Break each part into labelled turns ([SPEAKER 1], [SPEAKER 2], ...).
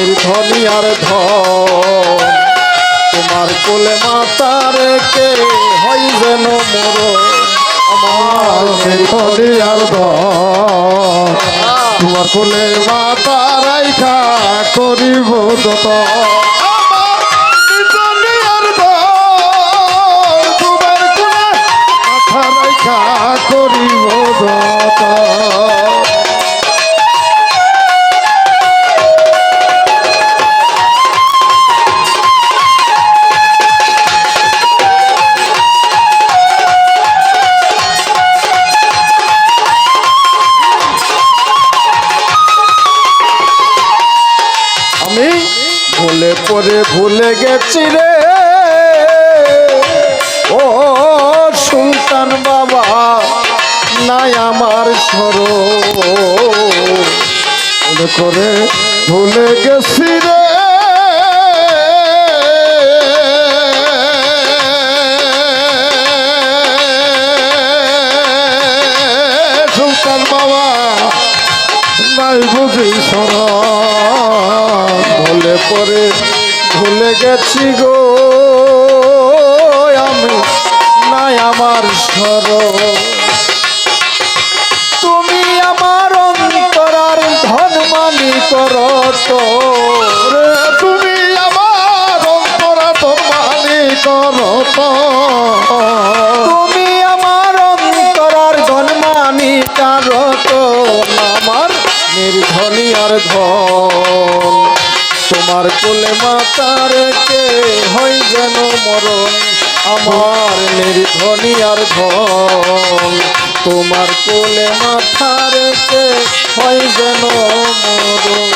[SPEAKER 1] নির্ধনী আর ধন তোমার কোলে মাতা রেখে হয় যেন মোর আমার নির্ধনী আর ধন তোমার কোলে মাতা রাইখা করিব যত করিব যত আমি ভুলে পরে ভুলে গেছি রে ও সুলতান বাবা নাই আমার স্মরণ করে ভুলে গেছি রে সুলতান বাবা নাই বুঝি স্মরণ ভুলে পরে ভুলে গেছি গো আমি নাই আমার স্মরণ তুমি আমার অন্তরার ধন মানি করত তুমি আমার অন্তরার ধন মানি করত তুমি আমার অন্তরার ধন মানি করত আমার নির্ধনী আর ধন তোমার কোলে মাতা রেখে হয় যেন মরণ আমার নির্ধনী আর ধন তোমার কোলে মাথা রেখে হয় যেন মরণ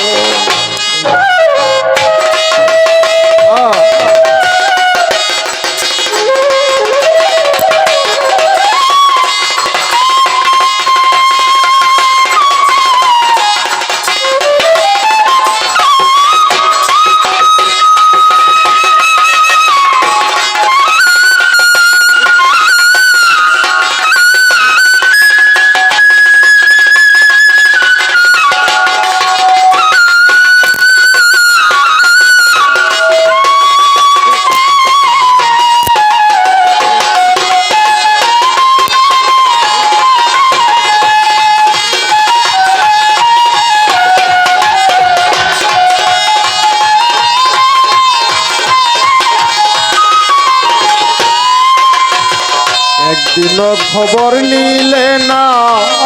[SPEAKER 1] একদিন খবর নিলে না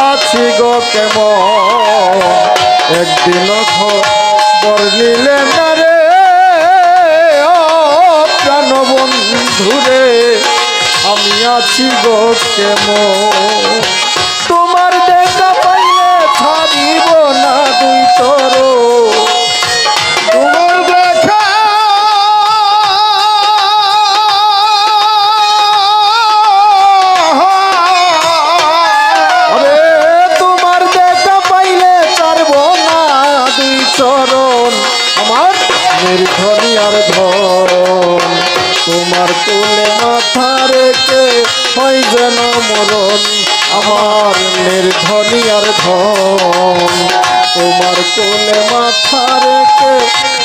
[SPEAKER 1] আছি গো কেমন একদিন খবর নিলে না রে প্রাণ বন্ধুরে আমি আছি গো কেমন তোমার দেখা পাইলে ছাড়িব না দুই তর তোমার দেখা চরণ আমার নির্ধনী আর ধন তোমার কোলে মাথা রেখে হয় যেন মরণ আমার নির্ধনী আর ধন তোমার কোলে মাথা রেখে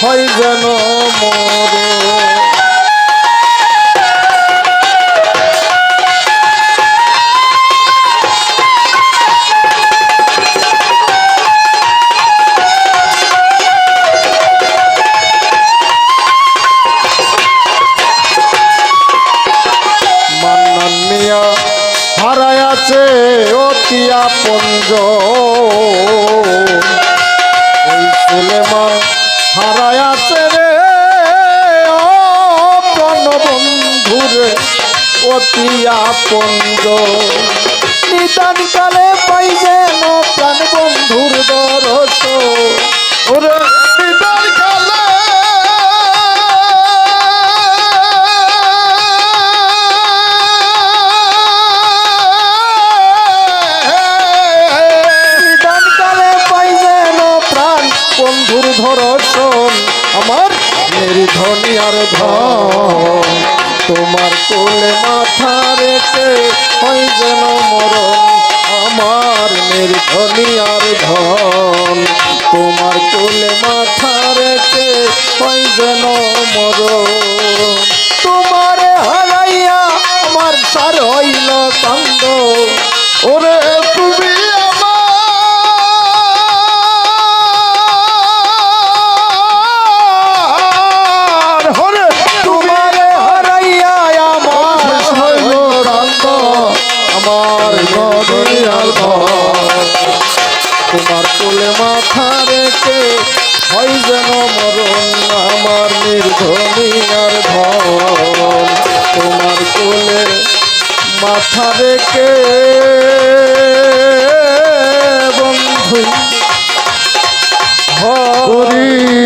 [SPEAKER 1] হয় যেন মরণ হারায়াছে অতি আপনজ ওই সুলেমান হারায়াছে রে প্রাণ বন্ধুরে অতি আপনজ নিদান কালে পাই যেন প্রাণ বন্ধুর দরস ওরে নিদান কালে বন্ধুর ধরছন আমার নির্ধনী আর ধন তোমার কোলে মাথা রেখে হয় যেন মরণ আমার নির্ধনী আর ধন তোমার কোলে মাথা রেখে যেন মর তোমারে হারাইয়া আমার সার হইল কান্দ ওরে তুমি আমার হরে তোমারে হারাইয়া আমার হইল কান্দ আমার নদীয়ার ঘর তোমার কোলে মাথা রেখে হয় যেন মরণ আমার নির্ধনিয়ার ধন তোমার কোলে মাথা রেখে বন্ধু হরি